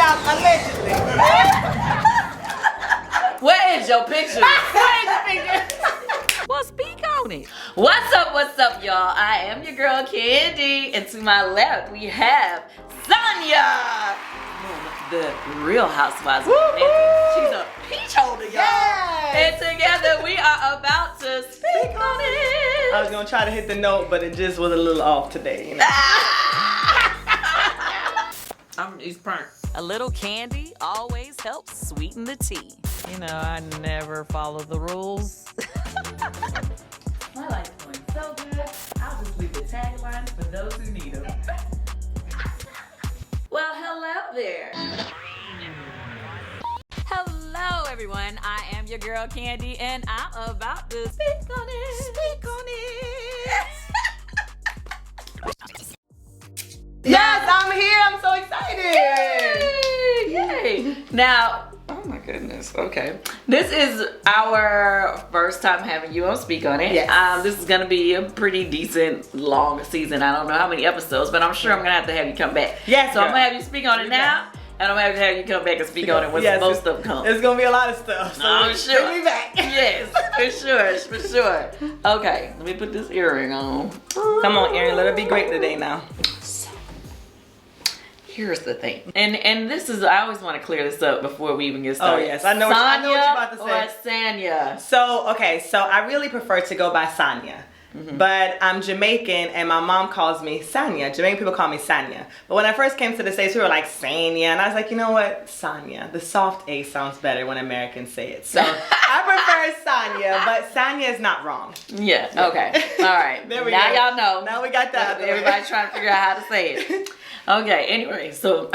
out allegedly. Where is your picture? Where is your picture? Well, speak on it. What's up, y'all? I am your girl, Candy. And to my left, we have Sanya. The real Housewives of Panties. She's a peach holder, y'all. Yes. And together, we are about to speak on it. I was going to try to hit the note, but it just was a little off today. You know? It's burnt. A little candy always helps sweeten the tea. You know, I never follow the rules. My life's going so good, I'll just leave the taglines for those who need them. Well, hello there. Hello, everyone. I am your girl, Candy, and I'm about to speak on it. Speak on it. Yes, I'm here. I'm so excited. Yay. Now, oh my goodness. Okay. This is our first time having you on Speak On It. Yes. This is going to be a pretty decent long season. I don't know how many episodes, but I'm sure I'm going to have you come back. Yes, so girl. I'm going to have you speak on it now, and I'm going to have you come back and speak on it when most of them come. There's going to be a lot of stuff. So I'm sure. Bring me back. Yes, for sure. Okay, let me put this earring on. Come on, Erin. Let it be great today now. Here's the thing, and this is, I always want to clear this up before we even get started. Oh yes, I know what you're about to say. Or Sanya? So I really prefer to go by Sanya. But I'm Jamaican and my mom calls me Sanya. Jamaican people call me Sanya. But when I first came to the States, we were like Sanya. And I was like, you know what? Sanya. The soft A sounds better when Americans say it. So I prefer Sanya, but Sanya is not wrong. Yeah, okay. All right. There we now go. Y'all know. Now we got that. Everybody's trying to figure out how to say it. Okay, anyway, so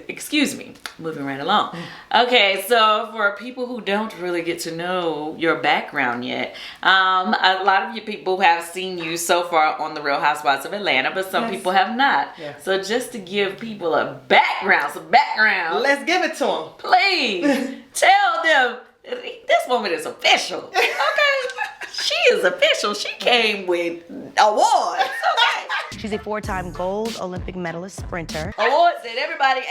excuse me, moving right along. Okay, so for people who don't really get to know your background yet, a lot of you people have seen you so far on The Real Housewives of Atlanta, but some people have not. Yes. So just to give people a background, Let's give it to them. Please tell them this woman is official. Okay, she is official. She came with awards. Okay. She's a 4-time gold Olympic medalist sprinter. Awards that everybody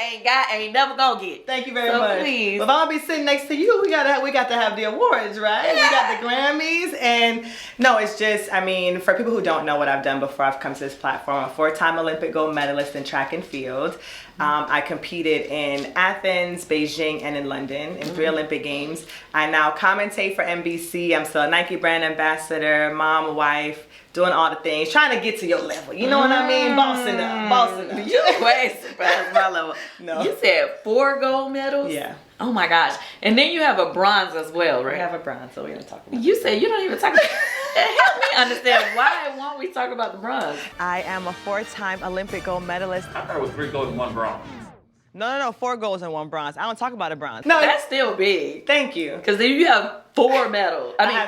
ain't never gonna get. Thank you very much. Please. But if I'm gonna be sitting next to you, we got to have the awards, right? We got the Grammys, and no, it's just, I mean, for people who don't know what I've done before I've come to this platform, I'm a 4-time Olympic gold medalist in track and field. I competed in Athens, Beijing, and in London in 3 Olympic Games. I now commentate for NBC. I'm still a Nike brand ambassador, mom, wife, doing all the things, trying to get to your level. You know what I mean? Bossing up. You way surpassed my level. No. You said 4 gold medals? Yeah. Oh my gosh. And then you have a bronze as well, right? We have a bronze, so we're gonna talk about it. You said you don't even talk about help me understand, why won't we talk about the bronze? I am a 4-time Olympic gold medalist. I thought it was 3 gold and 1 bronze. No, 4 golds and 1 bronze. I don't talk about a bronze. No, That's still big. thank you. Because then you have 4 medals. I mean,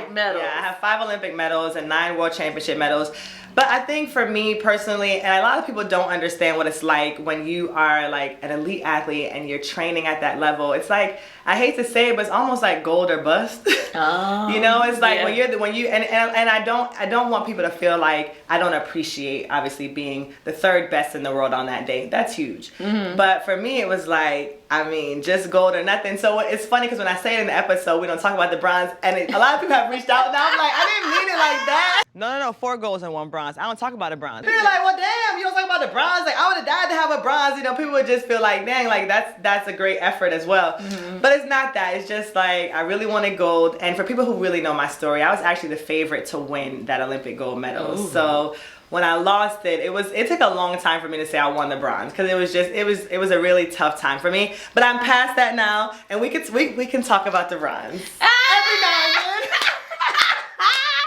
5 medals. Yeah, I have 5 Olympic medals and 9 World Championship medals. But I think for me personally, and a lot of people don't understand what it's like when you are like an elite athlete and you're training at that level. It's like, I hate to say it, but it's almost like gold or bust. You know, it's like when you and I don't want people to feel like I don't appreciate obviously being the 3rd best in the world on that day. That's huge. But for me, it was like, I mean, just gold or nothing. So it's funny because when I say it in the episode, we don't talk about the bronze, and a lot of people have reached out, and I'm like, I didn't mean it like that. No, 4 golds and 1 bronze. I don't talk about a bronze. People are like, well, damn, you don't talk about the bronze. Like, I would have died to have a bronze. You know, people would just feel like, dang, like that's a great effort as well. But it's not that. It's just like, I really wanted gold. And for people who really know my story, I was actually the favorite to win that Olympic gold medal. Ooh. So when I lost it, it took a long time for me to say I won the bronze, because it was a really tough time for me. But I'm past that now, and we can talk about the bronze every now and then.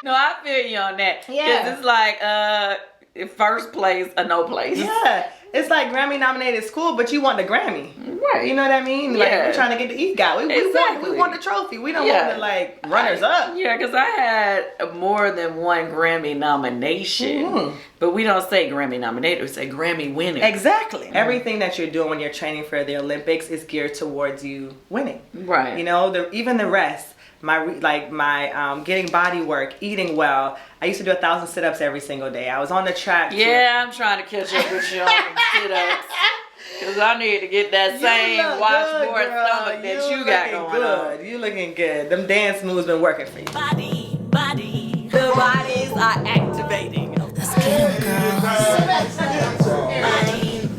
No, I feel you on that. Yeah. Because it's like, first place or no place. Yeah. It's like Grammy nominated school, but you want the Grammy. Right. You know what I mean? Like, we're trying to get the EGOT. We want the trophy. We don't want the, like, runners up. Yeah, because I had more than 1 Grammy nomination. But we don't say Grammy nominated. We say Grammy winner. Exactly. Everything that you're doing when you're training for the Olympics is geared towards you winning. Right. You know, even the rest. My getting body work, eating well. I used to do 1,000 sit-ups every single day. I was on the track. Yeah, I'm trying to catch up with you on some sit-ups. Cause I need to get that same washboard stomach that you got going on. You looking good. Them dance moves been working for you. Body. The bodies are activating. Let's get them, girls.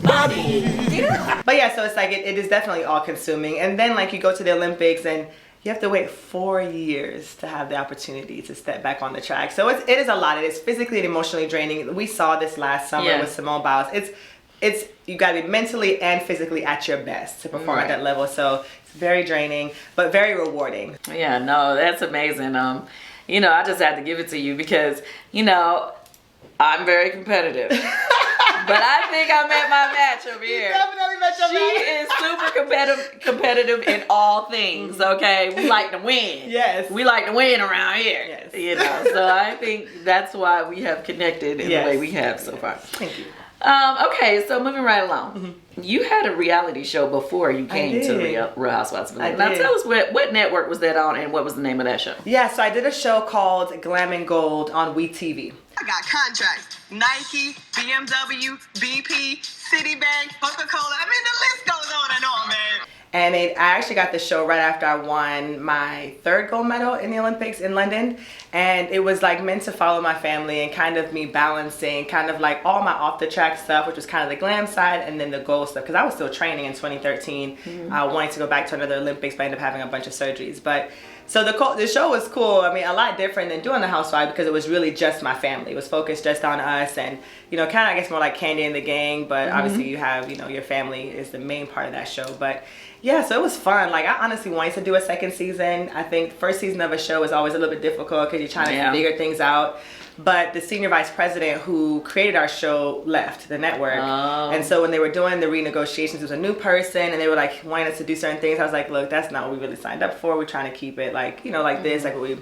Body. But yeah, so it's like it is definitely all consuming. And then like you go to the Olympics and you have to wait 4 years to have the opportunity to step back on the track. So it is a lot. It is physically and emotionally draining. We saw this last summer with Simone Biles. It's you gotta be mentally and physically at your best to perform at that level. So it's very draining, but very rewarding. Yeah, no, that's amazing. You know, I just had to give it to you because, you know, I'm very competitive. But I think I met my match over here. You definitely met your match. She is super competitive in all things, okay? We like to win. Yes. We like to win around here. Yes. You know, so I think that's why we have connected in the way we have so far. Thank you. Okay, so moving right along. You had a reality show before you came to Real Housewives. Now tell us what network was that on and what was the name of that show? Yeah, so I did a show called Glam and Gold on WeTV. I got contracts. Nike, BMW, BP, Citibank, Coca-Cola. I mean, the list goes on and on, man. And I actually got the show right after I won my 3rd gold medal in the Olympics in London. And it was like meant to follow my family and kind of me balancing kind of like all my off the track stuff, which was kind of the glam side, and then the gold stuff. Because I was still training in 2013, wanting to go back to another Olympics, but I ended up having a bunch of surgeries. But so the show was cool. I mean, a lot different than doing the Housewives because it was really just my family. It was focused just on us and, you know, kind of I guess more like Candy and the gang. But obviously you have, you know, your family is the main part of that show. But yeah, so it was fun. Like, I honestly wanted to do a 2nd season. I think first season of a show is always a little bit difficult because you're trying to figure things out. But the senior vice president who created our show left the network. And so when they were doing the renegotiations, it was a new person and they were like wanting us to do certain things. I was like, look, that's not what we really signed up for. We're trying to keep it like, you know, like this, like what we...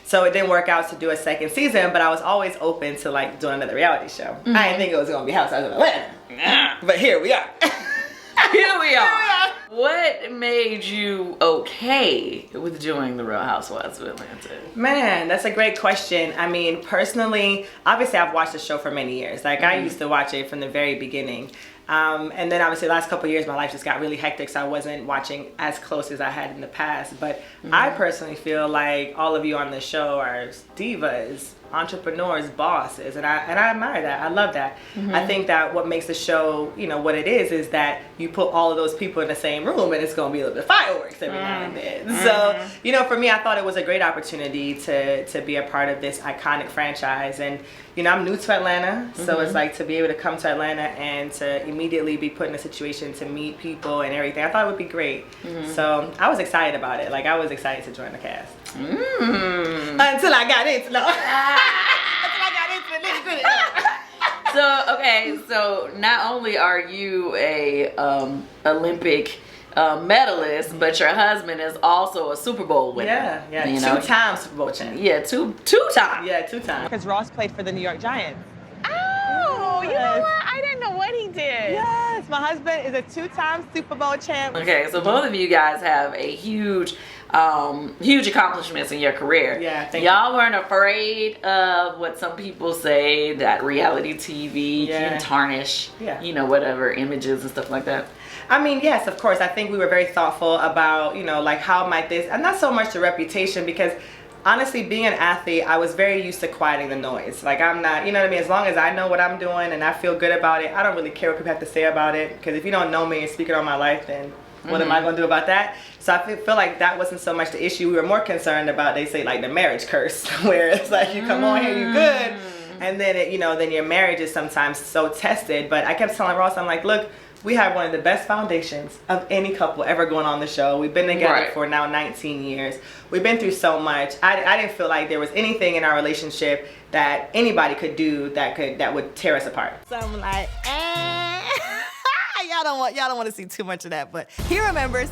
So it didn't work out to do a 2nd season, but I was always open to like doing another reality show. I didn't think it was going to be Housewives of Atlanta. But here we are. Here we are. What made you okay with doing the Real Housewives of Atlanta? Man, that's a great question. I mean, personally, obviously I've watched the show for many years. Like I used to watch it from the very beginning. And then obviously the last couple of years my life just got really hectic, so I wasn't watching as close as I had in the past. But I personally feel like all of you on the show are divas, entrepreneurs, bosses, and I admire that. I love that. I think that what makes the show, you know, what it is that you put all of those people in the same room and it's gonna be a little bit of fireworks every now and then. So, you know, for me, I thought it was a great opportunity to be a part of this iconic franchise. And you know, I'm new to Atlanta, so it's like to be able to come to Atlanta and to immediately be put in a situation to meet people and everything. I thought it would be great. So I was excited about it. Like I was excited to join the cast. Until I got into until I got into the nitty-gritty. So okay, so not only are you a Olympic medalist, but your husband is also a Super Bowl winner. Yeah, you know? 2-time Super Bowl champion. Yeah, two times. Yeah, 2 times. Because Ross played for the New York Giants. Oh, you know what? I didn't know what he did. Yes, my husband is a 2-time Super Bowl champ. Okay, so both of you guys have a huge accomplishments in your career. Yeah, thank you. Y'all weren't afraid of what some people say that reality TV can tarnish, you know, whatever images and stuff like that. I mean, yes, of course. I think we were very thoughtful about, you know, like how might this, and not so much the reputation, because honestly, being an athlete, I was very used to quieting the noise. Like I'm not, you know what I mean? As long as I know what I'm doing and I feel good about it, I don't really care what people have to say about it. Because if you don't know me and speaking on my life, then what am I going to do about that? So I feel like that wasn't so much the issue. We were more concerned about, they say, like the marriage curse, where it's like you come on here, you good, and then it, you know, then your marriage is sometimes so tested. But I kept telling Ross, I'm like, look, we have one of the best foundations of any couple ever going on the show. We've been together for now 19 years. We've been through so much. I didn't feel like there was anything in our relationship that anybody could do that would tear us apart. So I'm like, y'all don't want to see too much of that, but he remembers.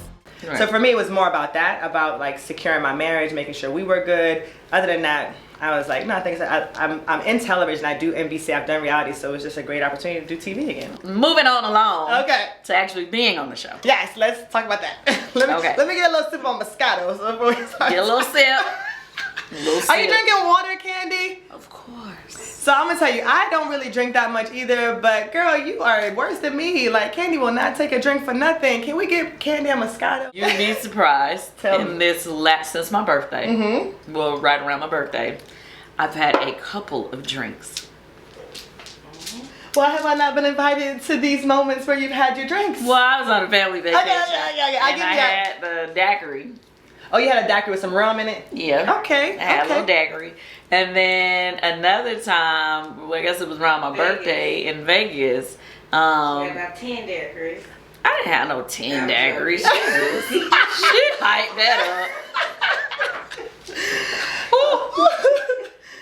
Right. So for me, it was more about that, about like securing my marriage, making sure we were good. Other than that, I was like, no, I think I'm in television. I do NBC. I've done reality, so it was just a great opportunity to do TV again. Moving on along. Okay. To actually being on the show. Yes, let's talk about that. Let me get a little sip on Moscato. So before we start. Get a little sip. Are you drinking water, Candy? Of course. So I'm gonna tell you, I don't really drink that much either, but girl, you are worse than me. Like, Candy will not take a drink for nothing. Can we get Candy a Moscato? You'd be surprised. Since my birthday, well, right around my birthday, I've had a couple of drinks. Why have I not been invited to these moments where you've had your drinks? Well, I was on a family vacation. Okay. I had the daiquiri. Oh, you had a daiquiri with some rum in it? Yeah. Okay. I had a little daiquiri. And then another time, well, I guess it was around my birthday in Vegas. About 10 daiquiris. I didn't have no 10 daiquiris. She hyped that up.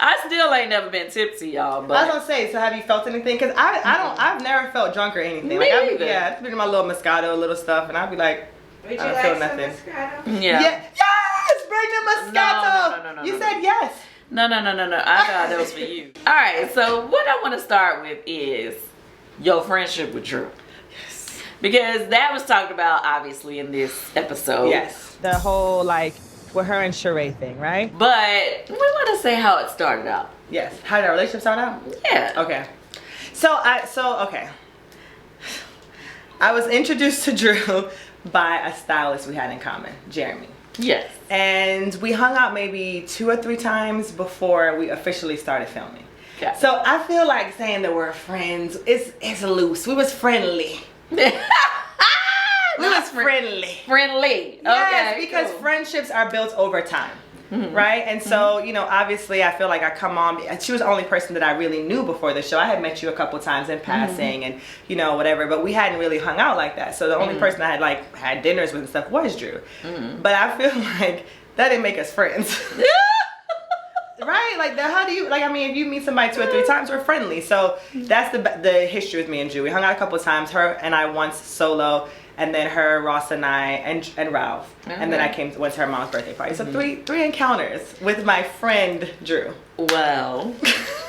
I still ain't never been tipsy, y'all. But I was gonna say, so have you felt anything? Cause I've never felt drunk or anything. Me like, either. I'd been in my little Moscato, little stuff, and I'd be like, Would you I don't like feel some nothing. Moscato? yeah. Yes, bring the Moscato. No, You said yes. No. I thought that was for you. All right. So what I want to start with is your friendship with Drew. Yes. Because that was talked about obviously in this episode. Yes. The whole like with her and Sheree thing, right? But we want to say how it started out. Yes. How did our relationship start out? Yeah. Okay. Okay. I was introduced to Drew by a stylist we had in common, Jeremy. Yes. And we hung out maybe 2 or 3 times before we officially started filming. Okay. So I feel like saying that we're friends is loose. We was friendly. We was friendly. Friendly. Yes, Okay. because cool. friendships are built over time. Right? And so, you know, obviously I feel like I come on, she was the only person that I really knew before the show. I had met you a couple times in passing and, you know, whatever, but we hadn't really hung out like that. So the only person I had like had dinners with and stuff was Drew. But I feel like that didn't make us friends. Right? Like, how do you, like, I mean, if you meet somebody 2 or 3 times, we're friendly. So that's the history with me and Drew. We hung out a couple times, her and I once solo, and then her, Ross, and I, and Ralph. And then I went to her mom's birthday party. So three encounters with my friend Drew. Well,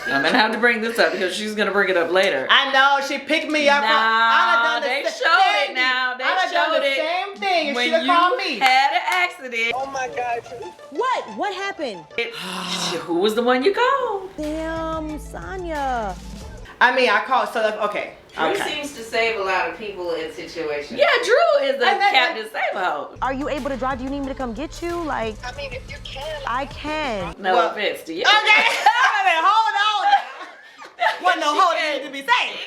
I'm gonna have to bring this up because she's gonna bring it up later. I know, she picked me up. Nah, they showed it now. They showed it. Same thing. When She done you called me. had an accident. Oh my God. What happened? Who was the one you called? Damn, Sanya. I mean, I called, so, okay. Drew Okay. seems to save a lot of people in situations. Yeah, Drew is the And then- Captain Save-A-Hoe. Are you able to drive? Do you need me to come get you? Like, I mean, if you can. I can. No Well, offense to you. Okay. Hold on. Wasn't no hold it to be safe.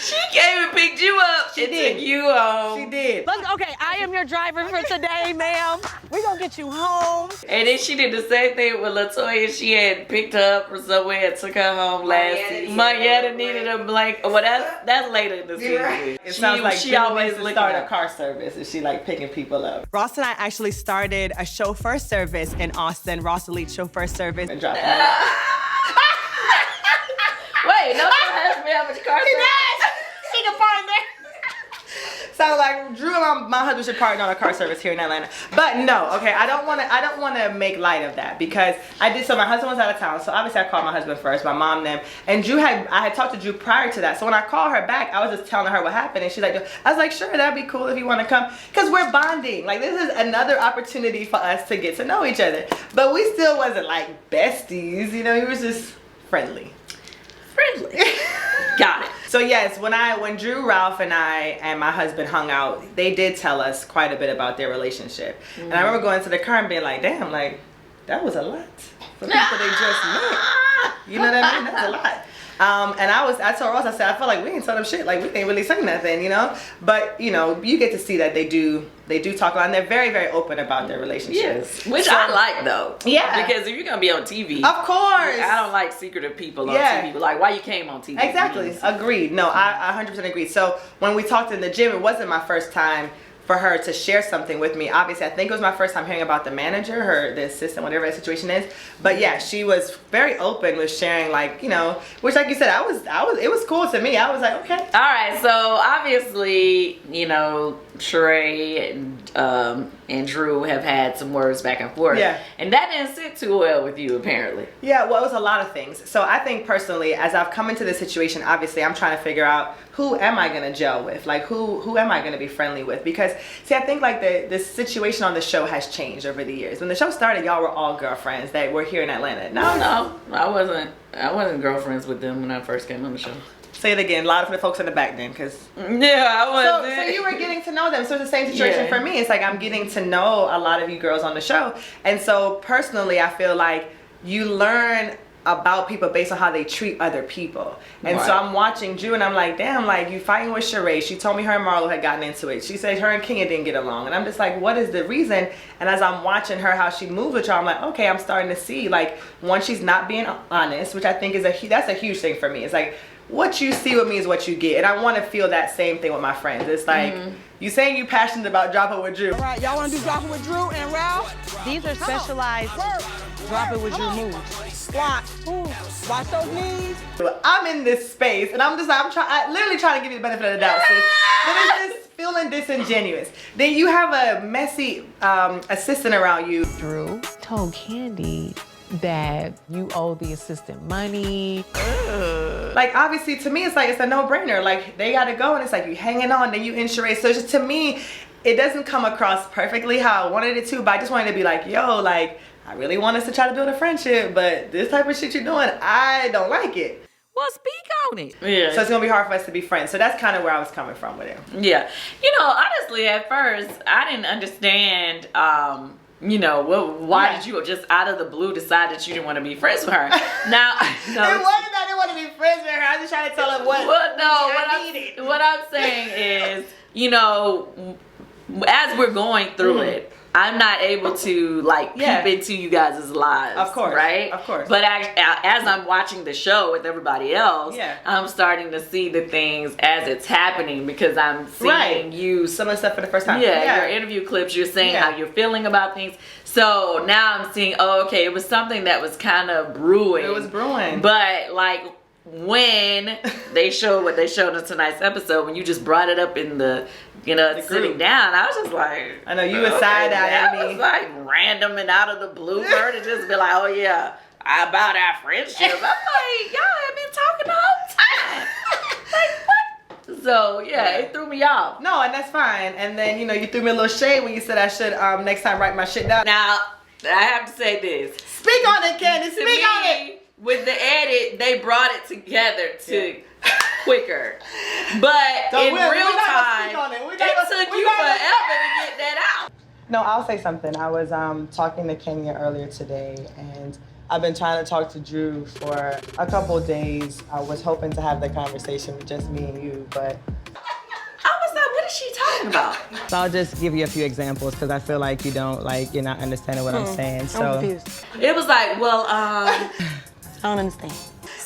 She came and picked you up. She and did. took you home. She did. Okay, I am your driver for today, ma'am. We're gonna get you home. And then she did the same thing with LaToya. She had picked her up from somewhere and took her home last season. Marietta needed a blanket. Well, that's later in the season. It sounds like she Drew always needs to looking start up. a car service. Is she like picking people up? Ross and I actually started a chauffeur service in Austin, Ross Elite Chauffeur Service. And dropping her. Wait, no one has me how much car service. She can partner. So like Drew and my husband should partner on a car service here in Atlanta. But no, okay, I don't wanna make light of that because I did. So my husband was out of town, so obviously I called my husband first, my mom, them, and I had talked to Drew prior to that. So when I called her back, I was just telling her what happened, and she's like, I was like, sure, that'd be cool if you want to come, because we're bonding. Like, this is another opportunity for us to get to know each other. But we still wasn't like besties, you know. We was just friendly. Got it. So yes, when Drew, Ralph, and I and my husband hung out, they did tell us quite a bit about their relationship. And I remember going to the car and being like, damn, like, that was a lot for people they just met. You know what I mean? That's a lot. And I told Ross, I said, I feel like we ain't told them shit. Like, we ain't really saying nothing, you know? But, you know, you get to see that they do talk a lot, and they're very, very open about their relationship. Yes, which I like though. Yeah. Because if you're gonna be on TV, Of course. I don't like secretive people on Yeah. TV. Like, why you came on TV? Exactly. Agreed. No, I 100% agree. So when we talked in the gym, it wasn't my first time for her to share something with me. Obviously, I think it was my first time hearing about the manager, the assistant, whatever the situation is. But yeah, she was very open with sharing, like, you know, which, like you said, it was cool to me. I was like, okay. All right, so obviously, you know, Sheree and Drew have had some words back and forth. Yeah. And that didn't sit too well with you, apparently. Yeah, well, it was a lot of things. So I think personally, as I've come into this situation, obviously I'm trying to figure out who am I gonna gel with? Like who am I gonna be friendly with? Because see, I think like the situation on the show has changed over the years. When the show started, y'all were all girlfriends that were here in Atlanta. No, I wasn't girlfriends with them when I first came on the show. Say it again, loud for the folks in the back then, because yeah, I wasn't. So you were getting to know them. So it's the same situation for me. It's like I'm getting to know a lot of you girls on the show, and so personally, I feel like you learn about people based on how they treat other people. And so I'm watching Drew and I'm like, damn, like you fighting with Sheree. She told me her and Marlo had gotten into it. She said her and Kenya didn't get along. And I'm just like, what is the reason? And as I'm watching her, how she moves with y'all, I'm like, okay, I'm starting to see like, one, she's not being honest, which I think is that's a huge thing for me. It's like, what you see with me is what you get. And I want to feel that same thing with my friends. It's like, you saying you passionate about dropping with Drew. All right, y'all want to do dropping with Drew and Ralph? These are specialized drop it with Drew moves. Squat. Watch those knees. I'm in this space and I'm literally trying to give you the benefit of the doubt, sis. But it's just feeling disingenuous. Then you have a messy assistant around you. Drew told Candy that you owe the assistant money. Like obviously to me it's like it's a no-brainer. Like they gotta go and it's like you hanging on, then you in Sheree. So it's just, to me, it doesn't come across perfectly how I wanted it to, but I just wanted to be like, yo, like I really want us to try to build a friendship, but this type of shit you're doing, I don't like it. Well, speak on it. Yeah. So it's gonna be hard for us to be friends. So that's kind of where I was coming from with it. Yeah. You know, honestly, at first, I didn't understand, you know, why did you just out of the blue decide that you didn't want to be friends with her? Now, no. It wasn't that I didn't want to be friends with her. I was just trying to tell her what. Well, no, what I'm saying is, you know, as we're going through it, I'm not able to like peep into you guys' lives. Of course. Right? Of course. But as I'm watching the show with everybody else, I'm starting to see the things as it's happening because I'm seeing you. Some of the stuff for the first time. Yeah, your interview clips, you're saying how you're feeling about things. So now I'm seeing, oh, okay, it was something that was kind of brewing. It was brewing. But like when they showed what they showed in tonight's episode, when you just brought it up in the, you know, sitting down, I was just like, I know you were side-eyeing me. That was like random and out of the blue for her to just be like, oh yeah, about our friendship. I'm like, y'all have been talking the whole time. Like what? So yeah, it threw me off. No, and that's fine. And then, you know, you threw me a little shade when you said I should next time write my shit down. Now, I have to say this. Speak on it, Candy. Speak on it. With the edit, they brought it together to quicker. But in real time, it took you forever to get that out. No, I'll say something. I was talking to Kenya earlier today, and I've been trying to talk to Drew for a couple of days. I was hoping to have the conversation with just me and you, but I was like, what is she talking about? So I'll just give you a few examples because I feel like you're not understanding what I'm saying. So I'm confused. It was like, well, I don't understand.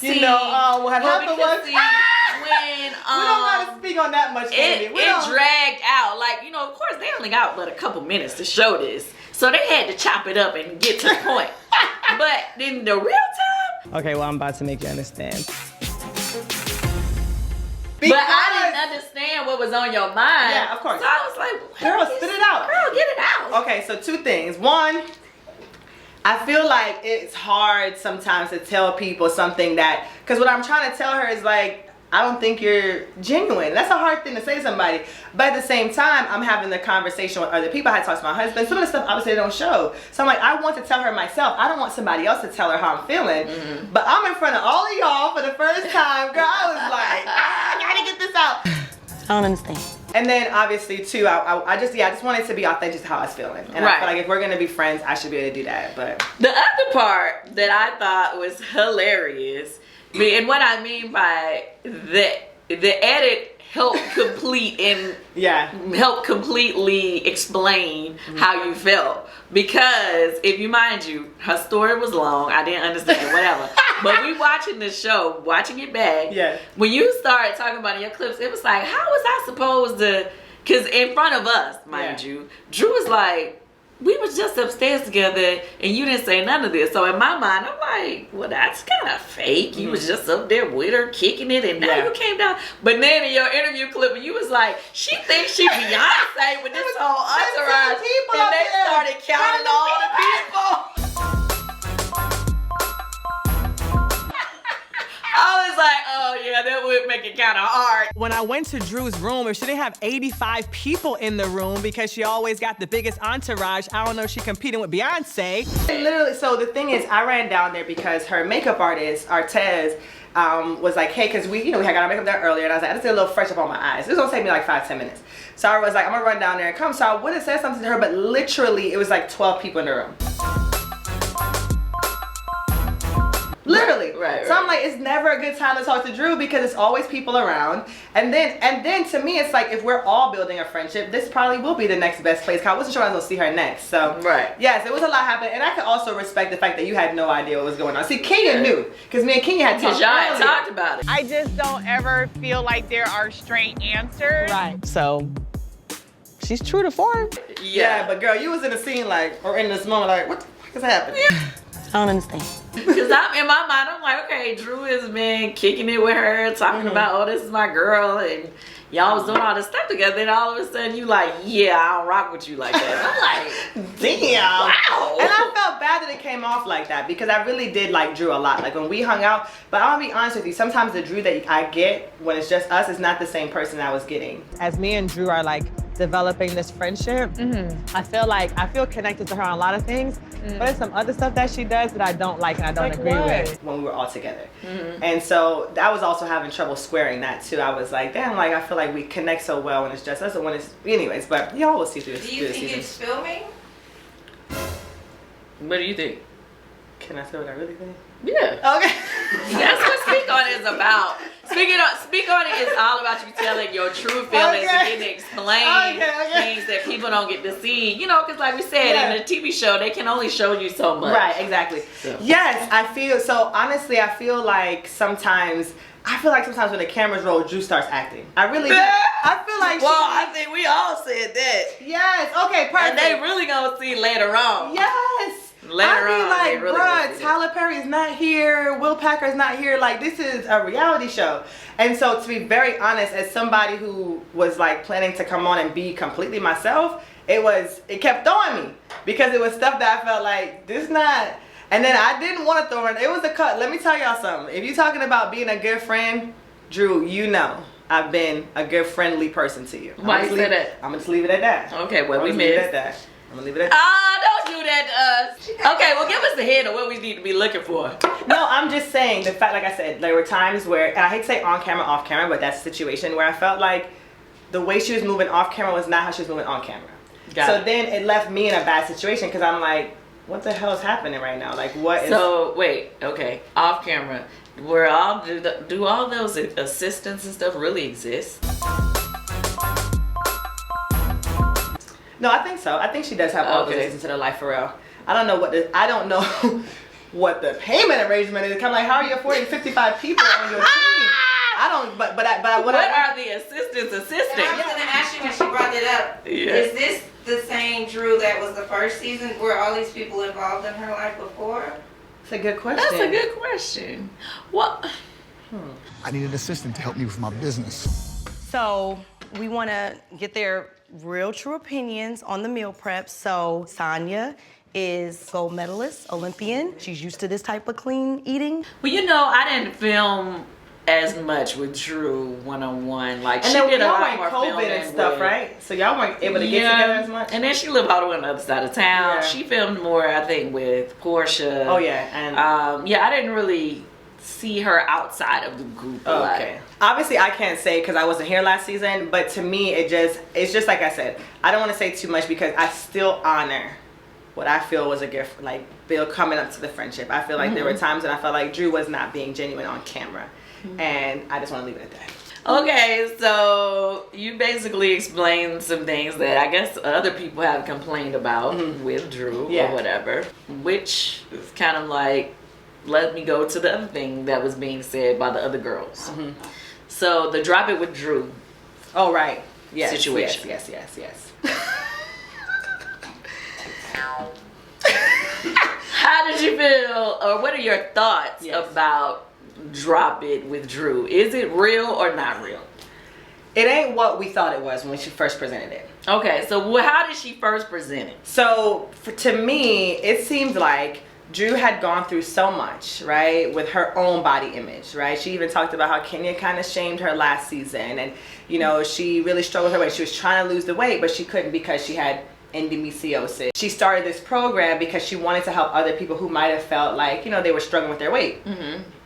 you know, what happened was when we don't gotta speak on that much, Candy. It dragged out. Like, you know, of course they only got but a couple minutes to show this, so they had to chop it up and get to the point. But in the real time, okay, well I'm about to make you understand. But I didn't understand what was on your mind. Yeah, of course. So I was like, girl, spit it out. Girl, get it out. Okay, so two things. One, I feel like it's hard sometimes to tell people something that, because what I'm trying to tell her is like, I don't think you're genuine. That's a hard thing to say to somebody. But at the same time, I'm having the conversation with other people. I had to talk to my husband. Some of the stuff obviously they don't show. So I'm like, I want to tell her myself. I don't want somebody else to tell her how I'm feeling. But I'm in front of all of y'all for the first time. Girl, I was like, I gotta get this out. I don't understand. And then obviously too, I just wanted to be authentic to how I was feeling. And I feel like if we're gonna be friends, I should be able to do that. But the other part that I thought was hilarious, and what I mean by the edit helped complete and help completely explain how you felt. Because if you mind you, her story was long. I didn't understand whatever. But we watching the show, watching it back. Yeah. When you started talking about in your clips, it was like, how was I supposed to? Because in front of us, mind you, Drew was like, we was just upstairs together and you didn't say none of this. So in my mind, I'm like, well, that's kind of fake. You was just up there with her kicking it and now you came down. But then in your interview clip, you was like, she thinks she Beyonce with this whole entourage. And they started counting all the people. I was like, oh yeah, that would make it kind of hard. When I went to Drew's room, if she didn't have 85 people in the room because she always got the biggest entourage, I don't know if she's competing with Beyonce. Literally, so the thing is, I ran down there because her makeup artist, Artez, was like, hey, because we had got our makeup there earlier, and I was like, I just did a little fresh up on my eyes. This is gonna take me like 5-10 minutes. So I was like, I'm gonna run down there and come. So I would have said something to her, but literally, it was like 12 people in the room. Literally. Right. So I'm like, it's never a good time to talk to Drew because it's always people around. And then to me, it's like, if we're all building a friendship, this probably will be the next best place. Cause I wasn't sure I was gonna see her next. So right. Yes, it was a lot happening. And I could also respect the fact that you had no idea what was going on. See, Kenya knew, because me and Kenya had Because y'all had talked about it. I just don't ever feel like there are straight answers. Right. So she's true to form. Yeah, but girl, you was in the scene like, or in this moment like, what the fuck is happening? I don't understand. Because I'm in my mind, I'm like, okay, Drew has been kicking it with her, talking about, oh, this is my girl, and y'all was doing all this stuff together, and all of a sudden you like, yeah, I don't rock with you like that. I'm like, damn. wow. And I felt bad that it came off like that because I really did like Drew a lot. Like when we hung out, but I'm gonna be honest with you, sometimes the Drew that I get when it's just us is not the same person I was getting. As me and Drew are like developing this friendship, I feel connected to her on a lot of things, but there's some other stuff that she does that I don't like and I don't agree with. When we were all together. And so I was also having trouble squaring that too. I was like, damn, like I feel like we connect so well when it's just us and when it's, anyways, but y'all will see through this. Do you think it's filming? What do you think? Can I say what I really think? Yeah. Okay. That's what Speak On is about. Speak On It is all about you telling your true feelings and getting to explain things that people don't get to see. You know, because like we said, in a TV show, they can only show you so much. Right, exactly. So. Yes, I feel, so honestly, I feel like sometimes when the cameras roll, Drew starts acting. I really do. I feel like I think we all said that. Yes, okay, perfect. And they really gonna see later on. Yes. Later on, like, really bruh, Tyler Perry's not here, Will Packer's not here. Like, this is a reality show. And so, to be very honest, as somebody who was like planning to come on and be completely myself, it kept throwing me because it was stuff that I felt like this not. And then I didn't want to throw in. It was a cut. Let me tell y'all something. If you're talking about being a good friend, Drew, you know I've been a good friendly person to you. Why you say that? I'm gonna just leave it at that. Okay, well, we missed. Leave it at that. I'm gonna leave it at that. Don't do that to us. Okay, well, give us the hint of what we need to be looking for. No, I'm just saying the fact, like I said, there were times where, and I hate to say on camera, off camera, but that's a situation where I felt like the way she was moving off camera was not how she was moving on camera. Then it left me in a bad situation because I'm like, what the hell is happening right now? Like, what is... So, wait, okay, off camera, do all those assistants and stuff really exist? No, I think so. I think she does have all those things into her life for real. I don't know what the payment arrangement is. I'm like, how are you affording 55 people on your team? I don't. But what are the assistants assisting? I was gonna ask you when she brought it up. Yeah. Is this the same Drew that was the first season? Were all these people involved in her life before? That's a good question. That's a good question. What? I need an assistant to help me with my business. So we want to get their real true opinions on the meal prep. So Sanya is gold medalist, Olympian. She's used to this type of clean eating. Well, you know, I didn't film as much with Drew one-on-one. Like, and she then did a y'all lot more weren't COVID and stuff, right? So y'all weren't able to get together as much? And then she lived all the way on the other side of town. Yeah. She filmed more, I think, with Portia. Oh, yeah. And I didn't really see her outside of the group a lot. Obviously, I can't say because I wasn't here last season, but to me, it's just like I said. I don't want to say too much because I still honor what I feel was a gift, like Bill coming up to the friendship. I feel like there were times when I felt like Drew was not being genuine on camera, and I just want to leave it at that. Okay, so you basically explained some things that I guess other people have complained about with Drew or whatever, which is kind of like, let me go to the other thing that was being said by the other girls. So the drop it with Drew. Oh, right. Yes, situation. Yes. How did you feel, or what are your thoughts about drop it with Drew? Is it real or not real? It ain't what we thought it was when she first presented it. Okay, so how did she first present it? So to me, it seemed like Drew had gone through so much, right, with her own body image, right? She even talked about how Kenya kind of shamed her last season, and you know, she really struggled with her weight. She was trying to lose the weight, but she couldn't because she had endometriosis. She started this program because she wanted to help other people who might have felt like, you know, they were struggling with their weight.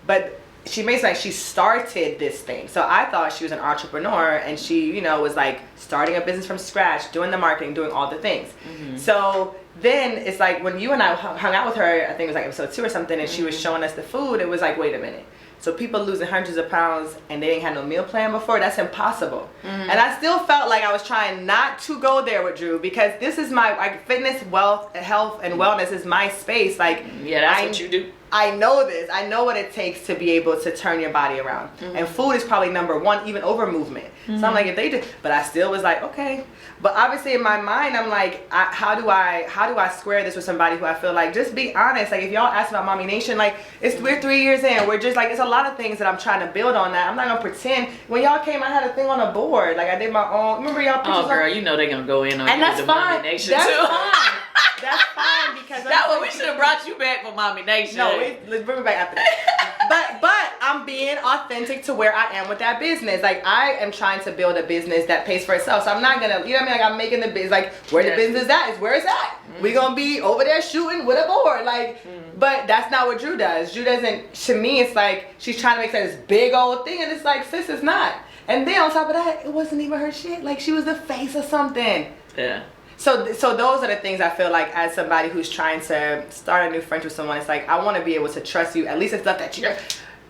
But she made it like she started this thing. So I thought she was an entrepreneur, and she, you know, was like starting a business from scratch, doing the marketing, doing all the things. So then it's like when you and I hung out with her, I think it was like episode 2 or something, and she was showing us the food, it was like, wait a minute. So people losing hundreds of pounds and they didn't have no meal plan before, that's impossible. And I still felt like I was trying not to go there with Drew, because this is my, like, fitness, wealth, health, and wellness is my space. Like, yeah, that's what you do. I know this. I know what it takes to be able to turn your body around. And food is probably number one, even over movement. So I'm like, if they do, but I still was like, okay. But obviously in my mind, I'm like, how do I square this with somebody who I feel like, just be honest. Like, if y'all ask about Mommy Nation, like, we're 3 years in. We're just like, it's a lot of things that I'm trying to build on that. I'm not gonna pretend. When y'all came, I had a thing on a board. Like, I did my own. Remember y'all pictures? Oh, girl, you know they're gonna go in on and you that's with the fine. Mommy Nation That's too. fine. That's fine, because that's what we should have brought you back for Mommy Nation. No, let's bring me back after that. But I'm being authentic to where I am with that business. Like, I am trying to build a business that pays for itself. So I'm not gonna, you know what I mean? Like, I'm making the business, like, where the business is at is where it's at. We gonna be over there shooting with a board, like. But that's not what Drew does. Drew doesn't. To me, it's like she's trying to make this big old thing, and it's like, sis, it's not. And then on top of that, it wasn't even her shit. Like, she was the face of something. Yeah. So those are the things I feel like, as somebody who's trying to start a new friendship with someone, it's like, I want to be able to trust you, at least it's stuff that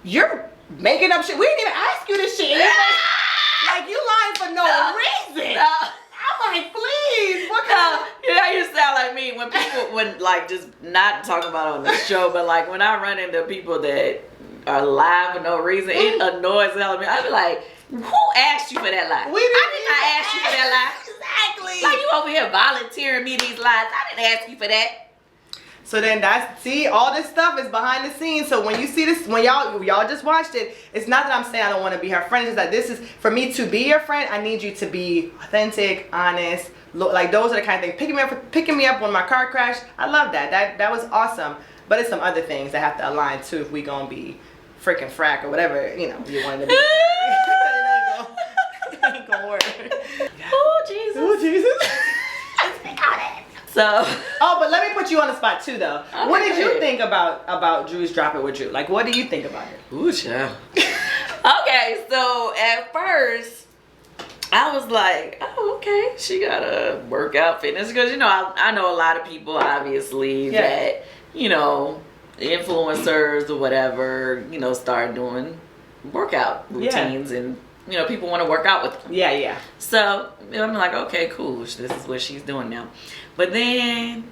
you're making up shit. We didn't even ask you this shit. Like, you lying for no reason. I'm like, please, what kind of... You know, you sound like me when people, when, like, just not talking about it on the show, but like when I run into people that are lying for no reason, it annoys the hell out of me. I be like, who asked you for that lie? I did not ask you for that lie. Exactly. Like, you over here volunteering me these lies. I didn't ask you for that. So then see, all this stuff is behind the scenes. So when you see this, when y'all just watched it, it's not that I'm saying I don't want to be her friend. It's that this is, for me to be your friend, I need you to be authentic, honest. Like, those are the kind of things. Picking me up when my car crashed. I love that. That was awesome. But it's some other things that have to align too if we gonna be freaking frack or whatever, you know, you want to be. It ain't gonna work. Oh, Jesus. Oh, Jesus. So. Oh, but let me put you on the spot too, though. Okay, what did you think about Drew's Drop It with Drew? Like, what do you think about it? Ooh, child. Okay, so at first, I was like, oh, okay, she got a workout fitness. Because, you know, I know a lot of people, obviously, that, you know, influencers or whatever, you know, start doing workout routines and, you know, people want to work out with them. Yeah, yeah. So, I'm like, okay, cool. This is what she's doing now. But then,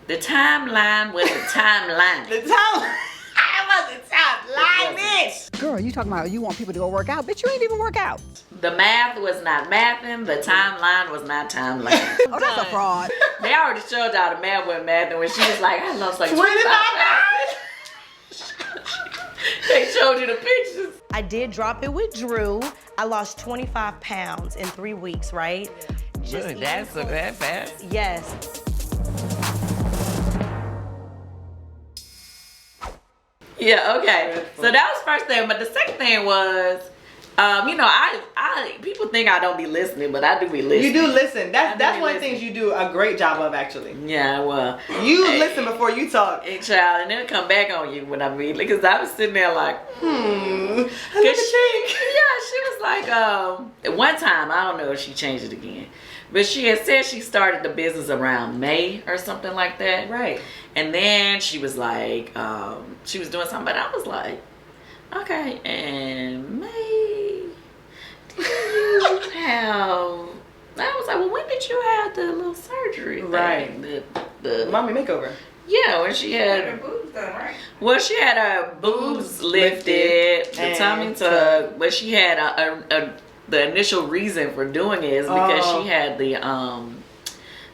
the timeline was the timeline. The timeline? I wasn't timeline, bitch. Girl, you talking about you want people to go work out? Bitch, you ain't even work out. The math was not mathing. The timeline was not timeline. Oh, that's a fraud. They already showed y'all the math wasn't mathing when she was like, I lost like 25 pounds. They showed you the pictures. I did drop it with Drew. I lost 25 pounds in 3 weeks, right? Just that's that fast. Yes. Yeah, okay. So that was the first thing. But the second thing was, you know, I people think I don't be listening, but I do be listening. You do listen. That's one of the things you do a great job of, actually. Yeah, well. You listen before you talk. Child, and then come back on you when I mean, because I was sitting there like, Yeah, she was like, at one time, I don't know if she changed it again, but she had said she started the business around May or something like that. Right. And then she was like, she was doing something, but I was like, okay, and May, did you have, I was like, well, when did you have the little surgery thing? Right. The mommy makeover. Yeah, when she had her boobs done, right? Well, she had her boobs lifted, the tummy tuck, but she had the initial reason for doing it is because she had the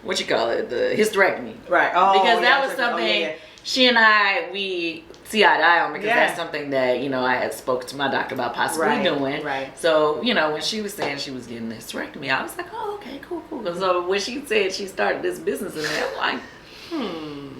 what you call it, the hysterectomy. Right. Oh, because that was something she and I, we see eye to eye on, because that's something that, you know, I had spoke to my doctor about possibly doing. Right. So, you know, when she was saying she was getting the hysterectomy, I was like, oh, okay, cool. So when she said she started this business, and I'm like,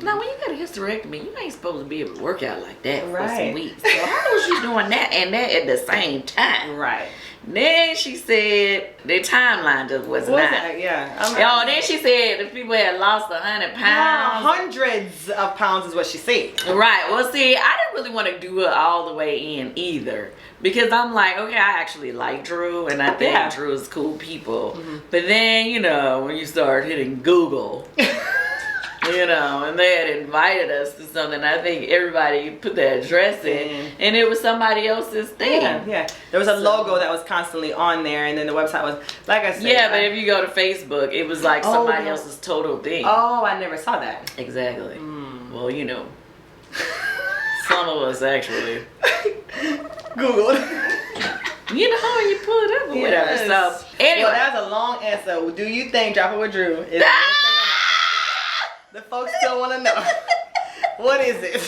Now, when you got a hysterectomy, you ain't supposed to be able to work out like that for some Right. weeks. So how was she doing that and that at the same time? Right. Then she said the timeline just was not. Yeah. Then she said if people had lost 100 pounds. Yeah, hundreds of pounds is what she said. Right. Well, see, I didn't really want to do it all the way in either. Because I'm like, okay, I actually like Drew, and I think Drew is cool people. But then, you know, when you start hitting Google, you know, and they had invited us to something, I think everybody put their address in, and it was somebody else's thing. Yeah. There was a logo that was constantly on there, and then the website was, like I said. Yeah, but if you go to Facebook, it was like somebody else's total thing. Oh, I never saw that. Exactly. Well, you know. Some of us actually Googled. You know, when you pull it up or whatever. So anyway, well, that was a long answer. Do you think Drop It with Drew is the folks still want to know? What is it?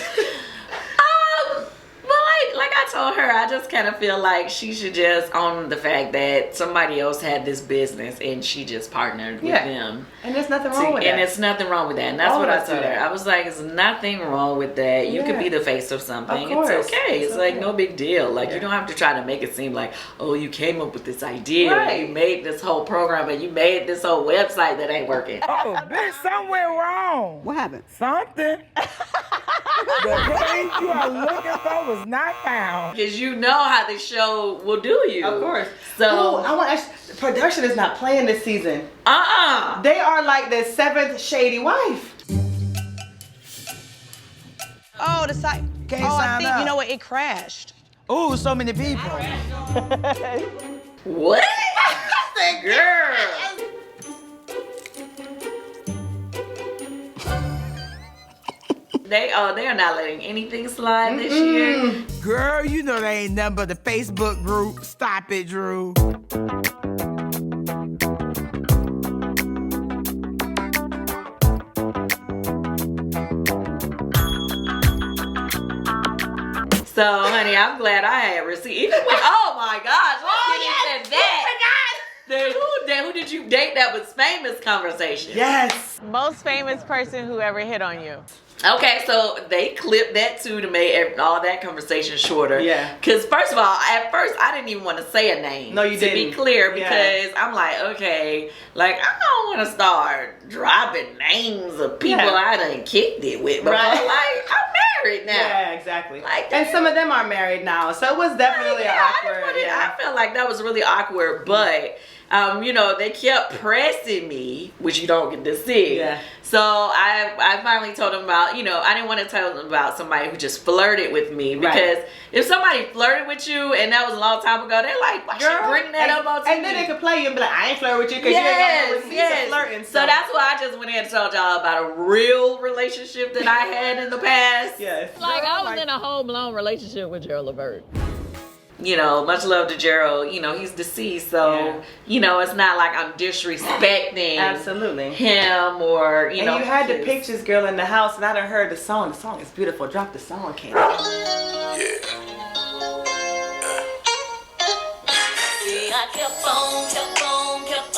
Well, like I told her, I just kind of feel like she should just own the fact that somebody else had this business and she just partnered with them. And there's nothing wrong with that. And it's nothing wrong with that. And that's what I told her. I was like, there's nothing wrong with that. You could be the face of something. Of course. It's okay. It's like no big deal. Like you don't have to try to make it seem like, oh, you came up with this idea. Right. You made this whole program and you made this whole website that ain't working. Oh, bitch, somewhere wrong. What happened? Something. The page you are looking for was not found. Because you know how the show will do you. Of course. So I want to ask, production is not playing this season. They are like the 7th shady wife. Oh, the site. Can't I sign think up. you know what? It crashed. Ooh, so many people. What? Girl. They are not letting anything slide this year. Girl, you know they ain't nothing but the Facebook group. Stop it, Drew. So, honey, I'm glad I had received. Even when, oh my gosh, let's get into that. Who did you date that was famous conversation? Yes. Most famous person who ever hit on you. Okay, so they clipped that too to make all that conversation shorter. Yeah. Because first of all, at first I didn't even want to say a name. No, you didn't. To be clear, because I'm like, okay, like I don't want to start dropping names of people I done kicked it with. But like, I'm married now. Yeah, exactly. Like, and some of them are married now, so it was definitely awkward. I felt like that was really awkward, but you know, they kept pressing me, which you don't get to see. Yeah. So I finally told them about, you know, I didn't want to tell them about somebody who just flirted with me, because if somebody flirted with you and that was a long time ago, they're like, why should bring that up on TV? And then they could play you and be like, I ain't flirting with you because you ain't got no receipts of flirting. So that's why I just went in and told y'all about a real relationship that I had in the past. Yes. Like I was in a whole-blown relationship with Gerald Levert. You know, much love to Gerald. You know, he's deceased, so you know, it's not like I'm disrespecting him or you know. And you had the pictures, girl, in the house, and I done heard the song. The song is beautiful. Drop the song, Candy. I kept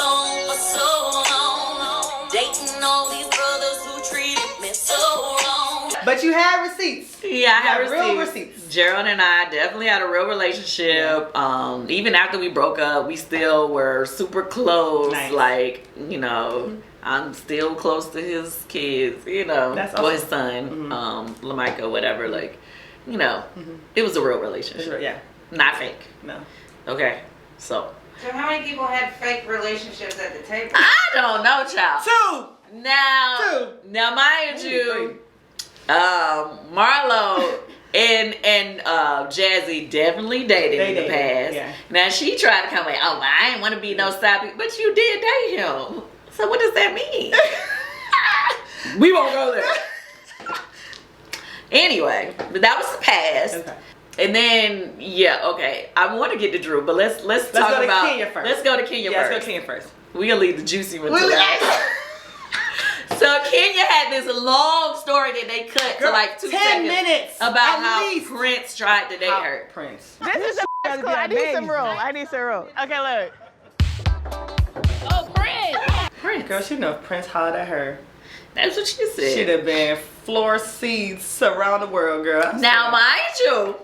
on for so long, dating all these brothers who treated me so wrong. But you had receipts. Yeah, I had real receipts. Gerald and I definitely had a real relationship. Even after we broke up, we still were super close. Nice. Like, you know, I'm still close to his kids, you know, That's or awesome. his son, Lamika, whatever. Like, you know, it was a real relationship. Yeah. Not fake. No. Okay, so. So how many people had fake relationships at the table? I don't know, child. 2. Now, mind you, Marlo and Jazzy definitely dated in the past. Yeah. Now she tried to come like, oh, I ain't want to be no side piece, but you did date him. So what does that mean? We won't go there. Anyway, but that was the past. Okay. And then I want to get to Drew, but let's talk go to about Kenya first. Let's go to Kenya first. Let's go to Kenya first. We gonna leave the juicy one to last. So Kenya had this long story that they cut to like 2 10 seconds minutes about at how least. Prince tried to date her. Prince. This is cool. I need some room. I need some room. Okay, look. Oh, Prince! Prince. Girl, she know if Prince hollered at her. That's what she said. She'd have been floor seats around the world, girl. Now, mind you,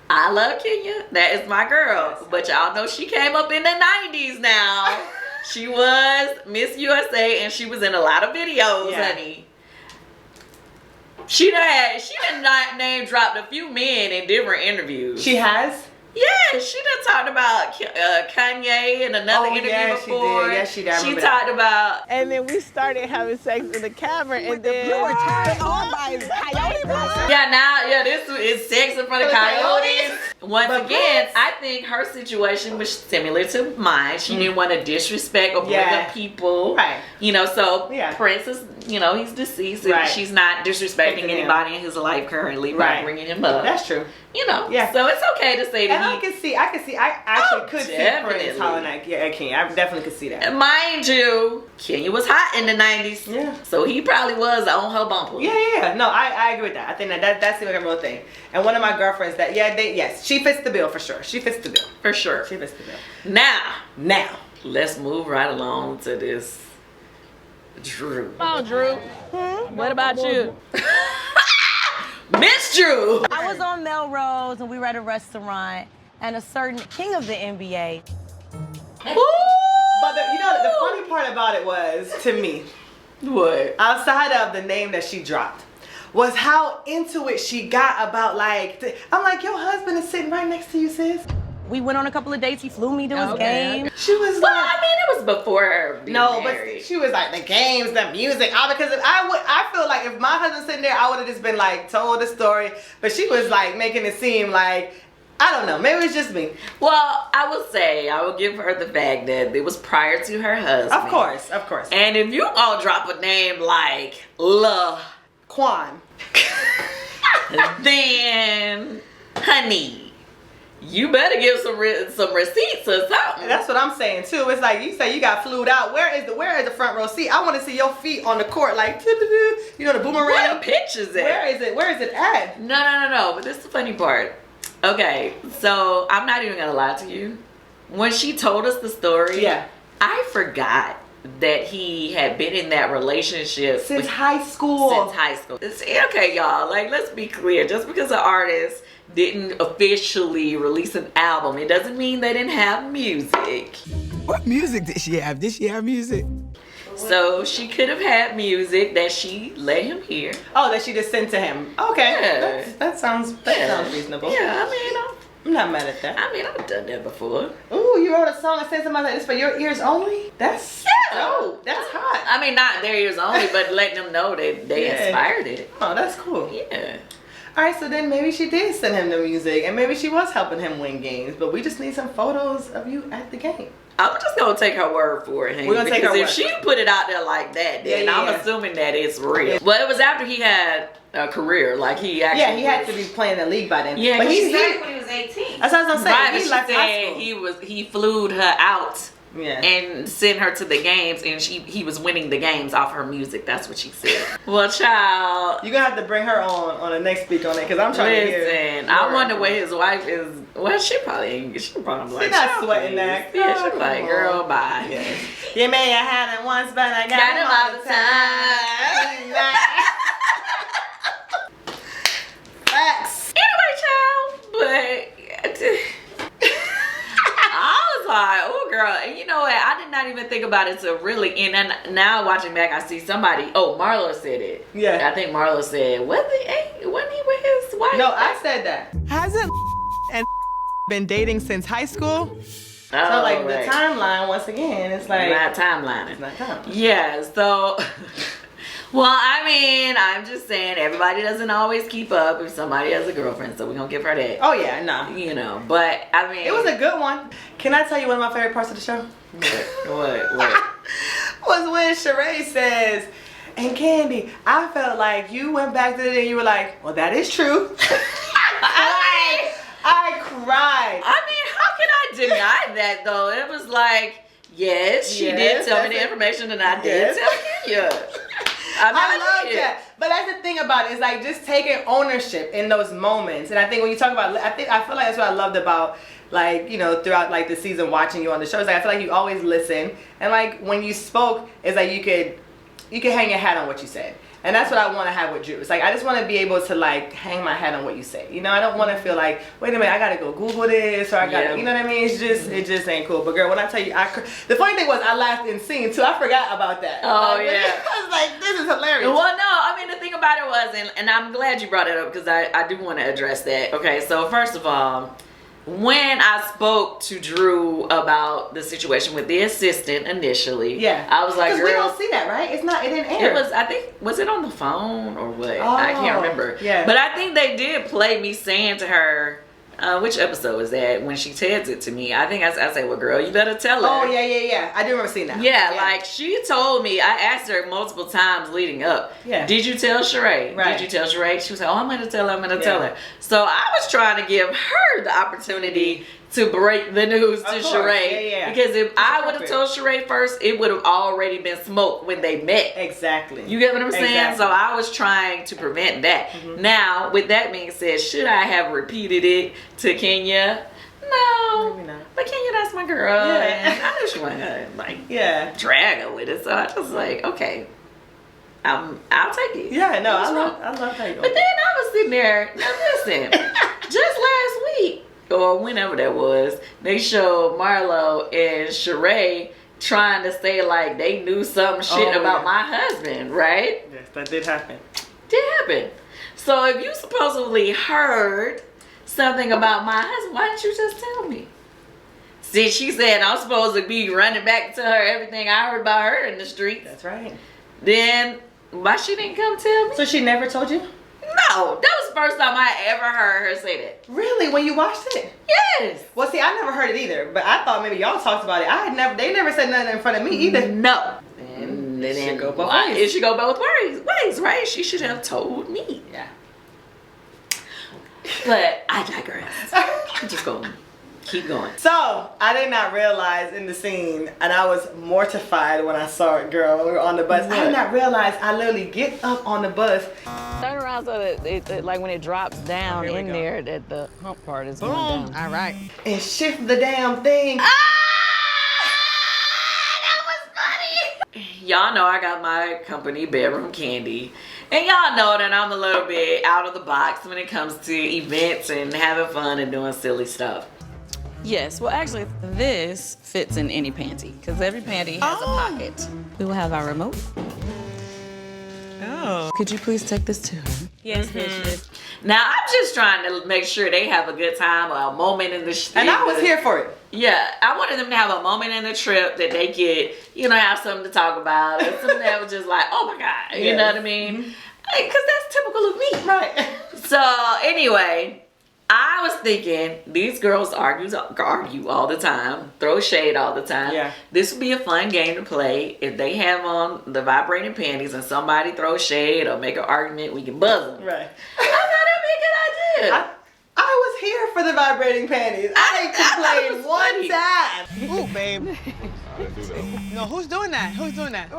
I love Kenya. That is my girl. But y'all know she came up in the 90s now. She was Miss USA and she was in a lot of videos, honey. She done name dropped a few men in different interviews. She has? Yeah, she done talked about Kanye in another interview before. She did. She talked about. And then we started having sex in the camera, and then You were turned on by coyote voice. This is sex in front of coyotes. Once again, I think her situation was similar to mine. She didn't want to disrespect or bring up people. Right. You know, so Prince is, you know, he's deceased. And she's not disrespecting anybody in his life currently by bringing him up. That's true. You know, so it's okay to say that. And I actually could see Prince hollering at Kenya. I definitely could see that. Mind you, Kenya was hot in the 90s. Yeah. So he probably was on her bumper. Yeah. No, I agree with that. I think that seems like a real thing. And one of my girlfriends she fits the bill for sure. She fits the bill. For sure. She fits the bill. Now, let's move right along to this Drew. Come on, Drew. What about you? Miss Drew. I was on Melrose and we were at a restaurant and a certain king of the NBA. But the funny part about it was, to me, what? Outside of the name that she dropped, was how into it she got about I'm like, your husband is sitting right next to you, sis. We went on a couple of dates. He flew me to his game. She was it was before her being married. But she was like, the games, the music. Because I feel like if my husband sitting there, I would have just been like, told the story. But she was like making it seem like, I don't know, maybe it's just me. Well, I will say, I will give her the fact that it was prior to her husband. Of course. And if you all drop a name like Quan, then, honey, you better give some receipts or something. That's what I'm saying too. It's like you say you got flued out. Where is the front row seat? I want to see your feet on the court, like you know, the boomerang. Where the pictures at? Where is it at? No. But this is the funny part. Okay, so I'm not even gonna lie to you. When she told us the story, I forgot that he had been in that relationship since high school. Okay, y'all. Like, let's be clear. Just because an artist didn't officially release an album, it doesn't mean they didn't have music. What music did she have? Did she have music? So she could have had music that she let him hear. Oh, that she just sent to him. Okay, that sounds reasonable. Yeah, I mean, I'm not mad at that. I mean, I've done that before. Ooh, you wrote a song and said something like this for your ears only? That's dope. That's hot. I mean, not their ears only, but letting them know that they inspired it. Oh, that's cool. Yeah. All right, so then maybe she did send him the music, and maybe she was helping him win games, but we just need some photos of you at the game. I'm just gonna take her word for it. We're gonna take her word. If she put it out there like that, then I'm assuming that it's real. Yeah. Well, it was after he had a career, like he actually. Yeah, he had to be playing the league by then. Yeah, but he started when he was 18. That's what I was gonna say. Right, but she said he flew her out. Yeah. And sent her to the games, and he was winning the games off her music. That's what she said. Well, child, you're gonna have to bring her on the next speak on it, because I'm trying to hear. Listen, I wonder where his wife is. Well, she probably ain't. She probably like. She's not sweating that. Yeah, she's like, girl, bye. Yes. You may have had it once, but I got him all the time. Facts. Anyway, child, but. I was like, oh girl, and you know what? I did not even think about it to really end. And now watching back, I see somebody. Oh, Marlo said it. Yeah, I think Marlo said, wasn't he with his wife? No, I said that. Hasn't and been dating since high school? Oh, so like the timeline once again, it's like not timelining. It's not timelining. Yeah. So. Well, I mean, I'm just saying everybody doesn't always keep up if somebody has a girlfriend, so we're gonna give her that. Oh yeah, no. You know, but I mean, it was a good one. Can I tell you one of my favorite parts of the show? What? Was when Sheree says, and Candy, I felt like you went back to it and you were like, well, that is true. I cried. I mean, how can I deny that though? It was like, yes, she did tell me the information and I did tell Kenya. I love that. But that's the thing about it, is like just taking ownership in those moments. And I think when you talk about, I feel like that's what I loved about, like, you know, throughout like the season watching you on the show. It's like I feel like you always listen, and like when you spoke, it's like you could you can hang your hat on what you said. And that's what I want to have with Drew. It's like, I just want to be able to like hang my hat on what you say. You know, I don't want to feel like, wait a minute, I got to go Google this, or I got to, you know what I mean? It just ain't cool. But girl, when I tell you, the funny thing was I laughed in scene too. I forgot about that. Oh, like, yeah. I was like, this is hilarious. Well, no, I mean, the thing about it was, and I'm glad you brought it up because I do want to address that. Okay, so first of all, when I spoke to Drew about the situation with the assistant initially, I was like, girl, we don't see that, right? It didn't air. It was, I think, was it on the phone or what? I can't remember. Yeah. But I think they did play me saying to her, which episode was that? When she tells it to me, I think I said, well, girl, you better tell her. Oh, yeah. I do remember seeing that. Yeah, like she told me, I asked her multiple times leading up, did you tell Sheree? Right. Did you tell Sheree? She was like, oh, I'm going to tell her, I'm going to tell her. So I was trying to give her the opportunity to break the news to Sheree. Because if I would have told Sheree first, it would have already been smoke when they met. Exactly. You get what I'm saying? Exactly. So I was trying to prevent that. Now, with that being said, should I have repeated it to Kenya? No. Maybe not. But Kenya, that's my girl. And I just want to drag her with it. So I just like, okay. I'll take it. Yeah, no, I love how you go. But then I was sitting there, now listen, just last week, or whenever that was, they showed Marlo and Sheree trying to say like they knew some shit about my husband, right? Yes, that did happen. So if you supposedly heard something about my husband, why didn't you just tell me? See, she said I'm supposed to be running back to her everything I heard about her in the street. That's right. Then why she didn't come tell me? So she never told you? No, that was the first time I ever heard her say that. Really? When you watched it? Yes. Well, see, I never heard it either, but I thought maybe y'all talked about it. They never said nothing in front of me either. No. And then it should go both ways. It should go both ways, right? She should have told me. Yeah. But I digress. I'm just going to keep going. So, I did not realize in the scene, and I was mortified when I saw it, girl, when we were on the bus. I did not realize I literally get up on the bus. Turn around so that it like when it drops down in there, that the hump part is going down. All right. And shift the damn thing. That was funny. Y'all know I got my company, Bedroom Candy. And y'all know that I'm a little bit out of the box when it comes to events and having fun and doing silly stuff. Yes, well actually this fits in any panty because every panty has a pocket. We will have our remote. Oh. Could you please take this to her? Yes, yes. Now I'm just trying to make sure they have a good time or a moment in the And I was here for it. Yeah, I wanted them to have a moment in the trip that they could, have something to talk about. Or something that was just like, oh my God, you know what I mean? Because that's typical of me. Right. So anyway, I was thinking these girls argue all the time, throw shade all the time. Yeah. This would be a fun game to play. If they have on the vibrating panties and somebody throws shade or make an argument, we can buzz them. Right. I thought that'd be a good idea. I was here for the vibrating panties. I ain't complained one time. Ooh, babe. No, who's doing that? Who's doing that?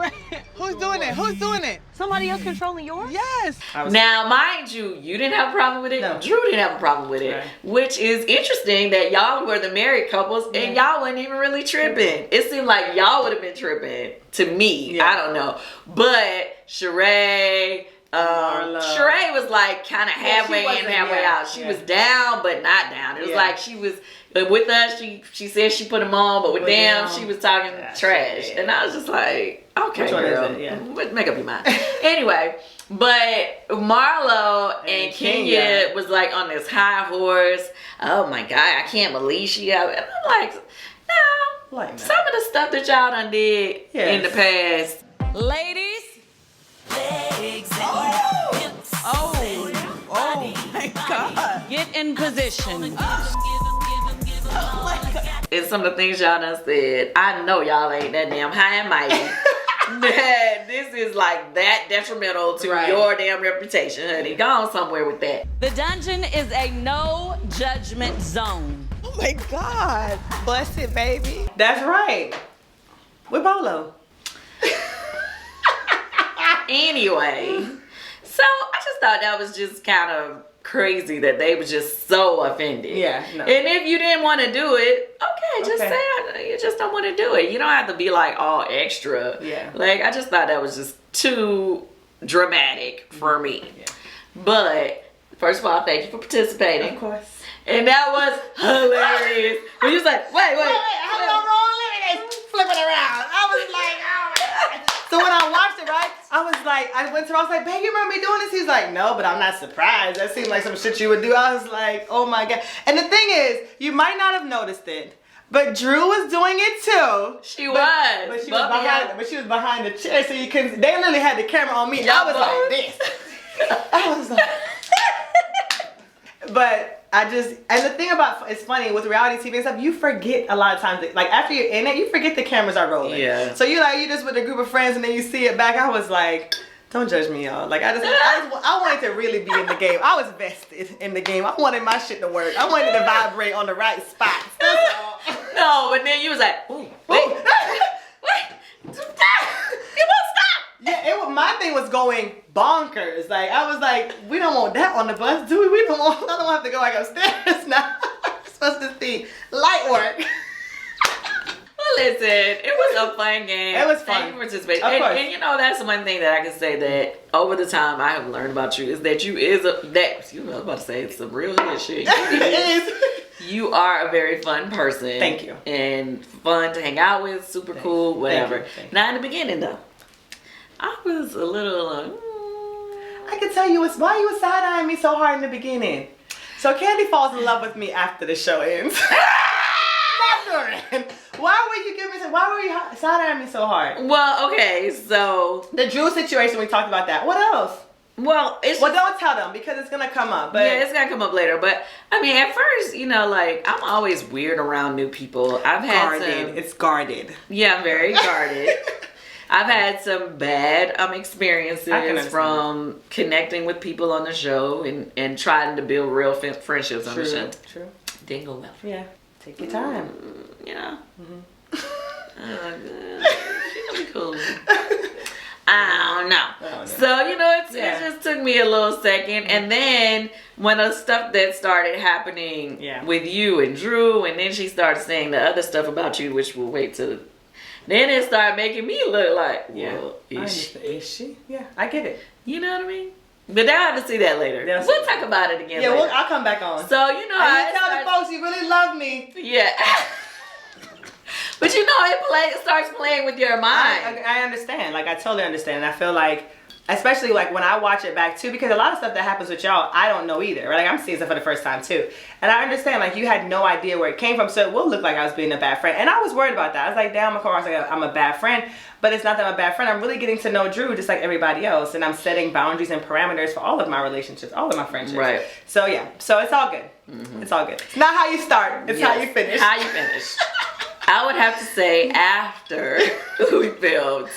Who's doing it? Who's doing it? Somebody else controlling yours? Yes. Now, mind you didn't have a problem with it. No. Drew didn't have a problem with it. Right. Which is interesting that y'all were the married couples and y'all wasn't even really tripping. It seemed like y'all would have been tripping to me. Yeah. I don't know. But Sheree... Sheree was like kind of halfway in, halfway out. She was down, but not down. It was like she was with us. She said she put them on, but with them, she was talking trash. And I was just like, okay, which one girl, is it? Yeah. Make up your mind. Anyway, but Marlo and Kenya was like on this high horse. Oh my God, I can't believe she out. And I'm like, no, some of the stuff that y'all done did in the past, Ladies. Oh my God. Get in position. and some of the things y'all done said, I know y'all ain't that damn high and mighty. That this is like that detrimental to your damn reputation, honey. Go on somewhere with that. The dungeon is a no judgment zone. Oh my God. Bless it, baby. That's right. With Bolo. Anyway, so I just thought that was just kind of crazy that they were just so offended. Yeah. No. And if you didn't want to do it, okay, just say you just don't want to do it. You don't have to be like all extra. Yeah. Like, I just thought that was just too dramatic for me. Yeah. But first of all, thank you for participating. Of course. And that was hilarious. When you was like, wait, I'm gonna roll it. Flip it around. I was like, oh my God. So when I watched it, right, I was like, babe, you remember me doing this? He's like, no, but I'm not surprised. That seemed like some shit you would do. I was like, oh my God. And the thing is, you might not have noticed it, but Drew was doing it too. But she was behind the chair, so you couldn't. They literally had the camera on me. I was like this. I was like, but. And the thing about, it's funny with reality TV and stuff, you forget a lot of times, like after you're in it, you forget the cameras are rolling. Yeah. So you just with a group of friends and then you see it back. I was like, don't judge me, y'all. Like I wanted to really be in the game. I was vested in the game. I wanted my shit to work. I wanted to vibrate on the right spots. That's all. No, but then you was like, ooh, wait. You won't stop. Yeah, my thing was going bonkers. Like I was like, we don't want that on the bus, do we? I don't have to go like upstairs now. It's supposed to be light work. Well, listen, it was a fun game. It was fun. Thank you for participating. Of course. And you know, that's one thing that I can say that over the time I have learned about you is that you is I was about to say some real good shit. It is. You are a very fun person. Thank you. And fun to hang out with, super cool, whatever. Thank you. Now in the beginning though, I was a little I can tell you why you was side-eyeing me so hard in the beginning. So Candy falls in love with me after the show ends. Why were you side-eyeing me so hard? Well, okay, so the Drew situation, we talked about that. What else? Well, don't tell them because it's gonna come up. But yeah, it's gonna come up later. But I mean, at first, like I'm always weird around new people. I've had It's guarded. Yeah, I'm very guarded. I've had some bad experiences from connecting with people on the show and trying to build real friendships on the show. True. Didn't go well. Yeah. Take your time. Yeah. She's gonna be cool. I don't know. So, it just took me a little second. And then when the stuff that started happening with you and Drew, and then she started saying the other stuff about you, which we'll wait till. Then it started making me look like, well, is she? Yeah, I get it. You know what I mean? But they'll have to see that later. We'll talk about it again later. I'll come back on. So, and you tell the folks you really love me. Yeah. But it starts playing with your mind. I understand. Like, I totally understand. And I feel like, especially like when I watch it back too, because a lot of stuff that happens with y'all, I don't know either. Right? Like, I'm seeing stuff for the first time too. And I understand, like, you had no idea where it came from. So it will look like I was being a bad friend. And I was worried about that. I was like, damn, I'm a bad friend. But it's not that I'm a bad friend. I'm really getting to know Drew just like everybody else. And I'm setting boundaries and parameters for all of my relationships, all of my friendships. Right. So yeah. So it's all good. Mm-hmm. It's all good. It's not how you start. It's how you finish. How you finish. I would have to say after we filmed,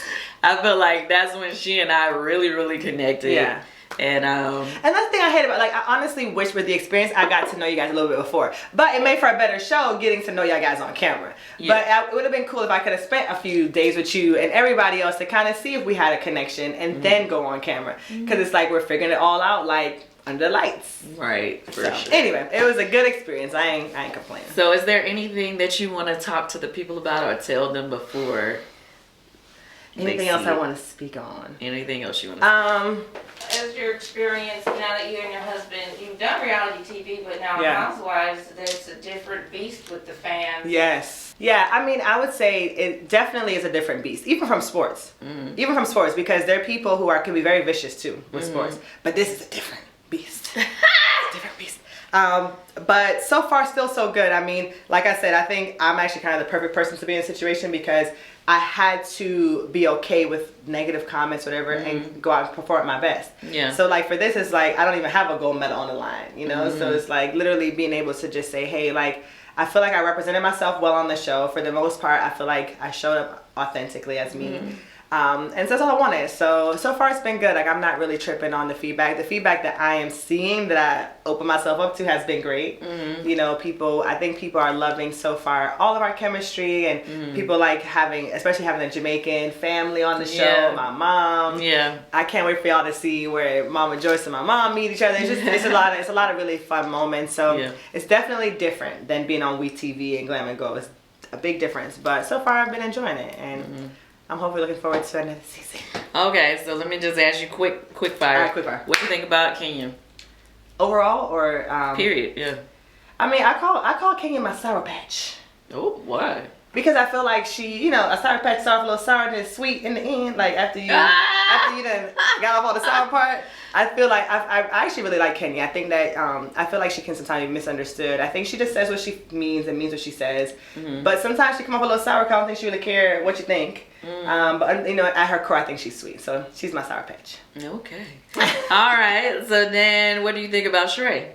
I feel like that's when she and I really, really connected. Yeah. And that's the thing I hate about, like, I honestly wish with the experience I got to know you guys a little bit before. But it made for a better show getting to know y'all guys on camera. Yeah. But it would have been cool if I could have spent a few days with you and everybody else to kind of see if we had a connection and then go on camera. Because it's like we're figuring it all out, like, under the lights. Right. For sure. Anyway, it was a good experience. I ain't complaining. So is there anything that you want to talk to the people about or tell them before? Anything else I want to speak on? Anything else you want to As your experience now that you and your husband, you've done reality TV, but now in Housewives, there's a different beast with the fans. Yes. Yeah, I mean, I would say it definitely is a different beast, even from sports. Mm-hmm. Even from sports, because there are people who can be very vicious too with sports. But this is a different beast. Different beast. But so far, still so good. I mean, like I said, I think I'm actually kind of the perfect person to be in a situation because I had to be okay with negative comments, whatever, and go out and perform my best. Yeah. So like for this, it's like I don't even have a gold medal on the line, you know. So it's like literally being able to just say, hey, like I feel like I represented myself well on the show. For the most part, I feel like I showed up authentically as me. And so that's all I wanted. So far it's been good. Like, I'm not really tripping on the feedback. The feedback that I am seeing, that I open myself up to, has been great. You know, I think people are loving so far all of our chemistry, and people like especially having a Jamaican family on the show, my mom. Yeah. I can't wait for y'all to see where Mama Joyce and my mom meet each other. It's a lot of really fun moments. So it's definitely different than being on WeTV and Glam and Go. It's a big difference. But so far I've been enjoying it, and I'm hopefully looking forward to another season. Okay, so let me just ask you quick fire. Quick fire. What do you think about Kenya? Overall, or period? Yeah. I mean, I call Kenya my Sour Patch. Oh, why? Because I feel like she, a Sour Patch starts a little sour and it's sweet in the end. Like after you done got off all the sour part, I feel like I actually really like Kenya. I think that I feel like she can sometimes be misunderstood. I think she just says what she means and means what she says. But sometimes she come off a little sour. I don't think she really care what you think. But at her core, I think she's sweet. So she's my Sour Patch. Okay. All right. So then, what do you think about Sheree?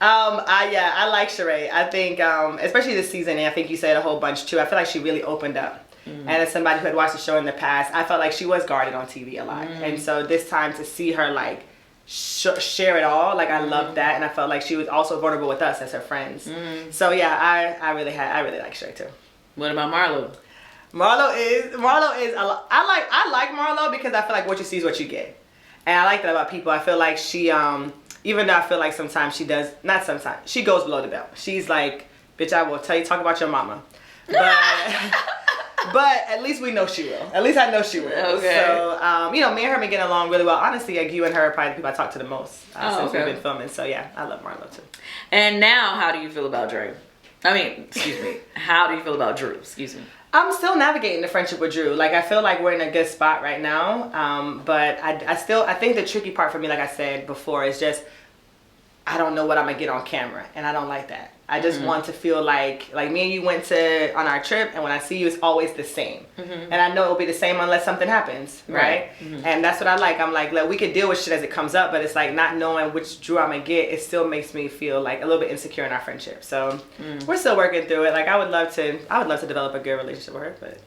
I like Sheree. I think, especially this season, and I think you said a whole bunch too, I feel like she really opened up. And as somebody who had watched the show in the past, I felt like she was guarded on TV a lot. And so this time to see her like share it all, like I loved that, and I felt like she was also vulnerable with us as her friends. So yeah, I really like Sheree too. What about Marlo? Marlo is I like Marlo because I feel like what you see is what you get. And I like that about people. I feel like she even though I feel like sometimes she does, not sometimes, she goes below the belt. She's like, bitch, I will talk about your mama. But at least we know she will. At least I know she will. Okay. So, me and her have been getting along really well. Honestly, like you and her are probably the people I talk to the most since we've been filming. So yeah, I love Marlo too. And now, how do you feel about Drew? How do you feel about Drew? Excuse me. I'm still navigating the friendship with Drew. Like, I feel like we're in a good spot right now. But I think the tricky part for me, like I said before, is just, I don't know what I'm gonna get on camera. And I don't like that. I just want to feel like me and you went on our trip, and when I see you, it's always the same. And I know it'll be the same unless something happens, right? And that's what I like. I'm like, we could deal with shit as it comes up, but it's like not knowing which Drew I'm gonna get, it still makes me feel like a little bit insecure in our friendship. So we're still working through it. Like, I would love to develop a good relationship with her, but.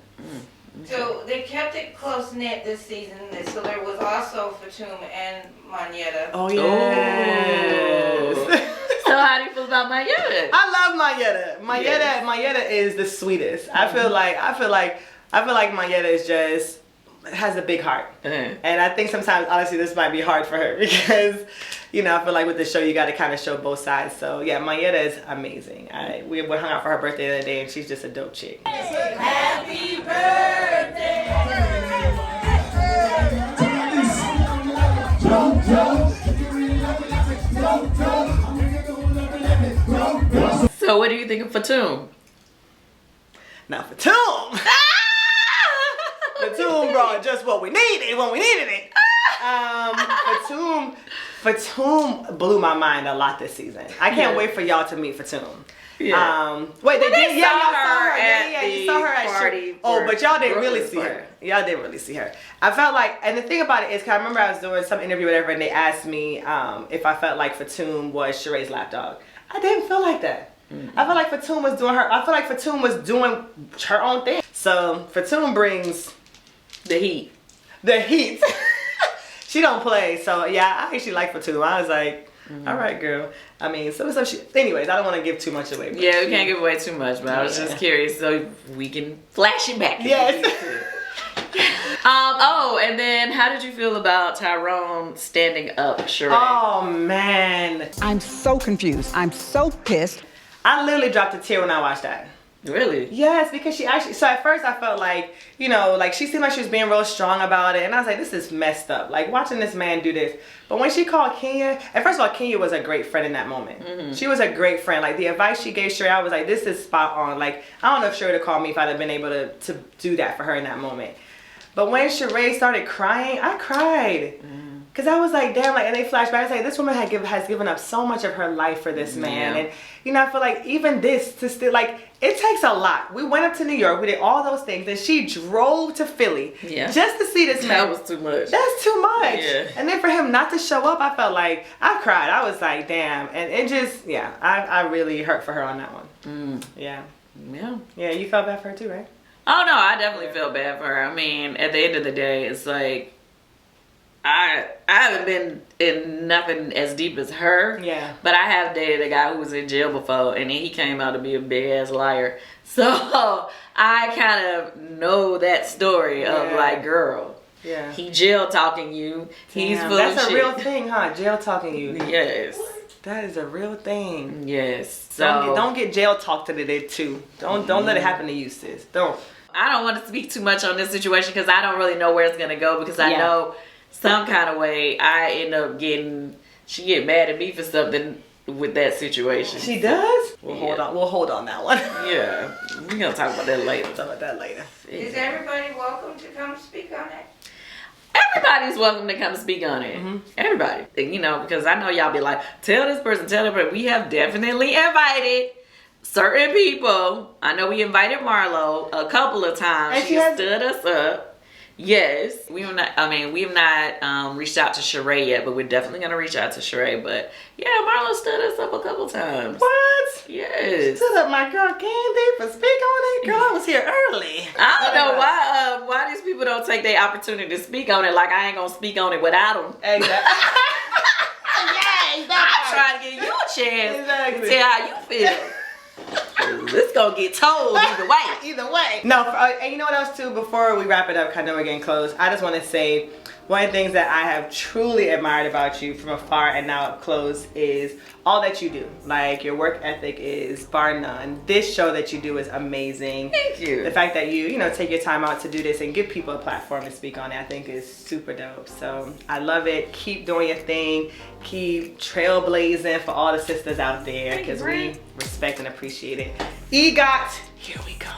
So they kept it close knit this season. So there was also Fatum and Manyetta. Oh yes. So how do you feel about Manyetta? I love Manyetta. Manyetta is the sweetest. I feel like Manyetta is just has a big heart. And I think sometimes, honestly, this might be hard for her because, I feel like with the show, you got to kind of show both sides. So yeah, Manyetta is amazing. We hung out for her birthday the other day, and she's just a dope chick. Happy birthday! So what do you think of Fatum? Now Fatum! Fatum brought just what we needed when we needed it. Fatum blew my mind a lot this season. I can't wait for y'all to meet Fatum. Yeah. Wait, they did? Yeah, y'all saw her. Yeah, you saw her at party. Oh, but y'all didn't really see her. Y'all didn't really see her. I felt like, and the thing about it is, cause I remember I was doing some interview or whatever, and they asked me if I felt like Fatum was Sheree's lapdog. I didn't feel like that. I feel like Fatum was doing doing her own thing. So Fatum brings the heat. She don't play. So yeah, I actually like Fatum. I was like, all right, girl. I mean, anyways, I don't want to give too much away. Yeah, we can't give away too much, but I was just curious so we can flash it back. Yes. And then how did you feel about Tyrone standing up Sheree? Oh man, I'm so confused. I'm so pissed. I literally dropped a tear when I watched that. Really? Yes, because she actually, so at first I felt like, like she seemed like she was being real strong about it, and I was like, this is messed up, like watching this man do this. But when she called Kenya, and first of all, Kenya was a great friend in that moment. She was a great friend. Like the advice she gave Sheree, I was like, this is spot on. Like, I don't know if Sheree would have called me if I'd have been able to do that for her in that moment. But when Sheree started crying, I cried. Cause I was like, damn, like, and they flashed back. I was like, this woman has given up so much of her life for this man, and I feel like even this to still, like, it takes a lot. We went up to New York, we did all those things, and she drove to Philly just to see this man. That was too much. That's too much. Yeah. And then for him not to show up, I felt like I cried. I was like, damn, and it just, I really hurt for her on that one. Yeah. You felt bad for her too, right? Oh no, I definitely feel bad for her. I mean, at the end of the day, it's like I haven't been in nothing as deep as her. Yeah. But I have dated a guy who was in jail before, and then he came out to be a big ass liar. So I kind of know that story of like, girl. Yeah. He jail talking you. He's full of shit. That's a real thing, huh? Jail talking you. Yes. That is a real thing. Yes. So don't get jail talked to today too. Don't let it happen to you, sis. Don't. I don't want to speak too much on this situation because I don't really know where it's gonna go, because I know some kind of way I end up she get mad at me for something with that situation. She does? We'll hold on that one. Yeah. We're gonna talk about that later. Is everybody welcome to come speak on it? Everybody's welcome to come speak on it. Everybody. You know, because I know y'all be like, tell this person, tell that person. We have definitely invited certain people. I know we invited Marlo a couple of times. And she stood us up. Yes. We have not reached out to Sheree yet, but we're definitely going to reach out to Sheree. But yeah, Marlo stood us up a couple times. What? Yes. Stood up my girl Candy for speak on it? Girl, I was here early. I don't know why these people don't take their opportunity to speak on it, like I ain't going to speak on it without them. Exactly. I'm trying to give you a chance to tell how you feel. It's gonna get told either way. Either way. No, and you know what else too? Before we wrap it up, I know we're getting close. I just want to say one of the things that I have truly admired about you from afar and now up close is all that you do. Like, your work ethic is bar none. This show that you do is amazing. Thank you. The fact that you take your time out to do this and give people a platform to speak on it, I think is super dope. So I love it. Keep doing your thing. Keep trailblazing for all the sisters out there, because we respect and appreciate it. EGOT, here we go.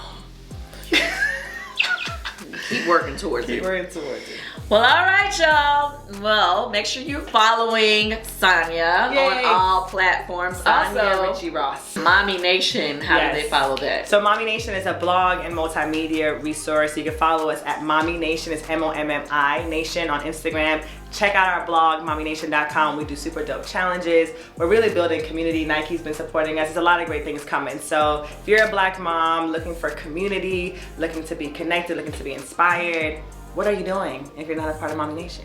Keep working towards it. Keep working towards it. Well, all right, y'all. Well, make sure you're following Sanya on all platforms. Sanya Richie Ross. Mommy Nation, how do they follow that? So Mommy Nation is a blog and multimedia resource. You can follow us at Mommy Nation. It's MOMMI Nation on Instagram. Check out our blog, mommynation.com. We do super dope challenges. We're really building community. Nike's been supporting us. There's a lot of great things coming. So if you're a black mom looking for community, looking to be connected, looking to be inspired, what are you doing if you're not a part of Mommy Nation?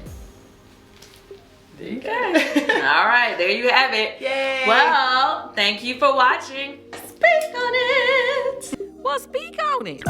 Okay. All right, there you have it. Yay. Well, thank you for watching. Speak on it. Well, speak on it.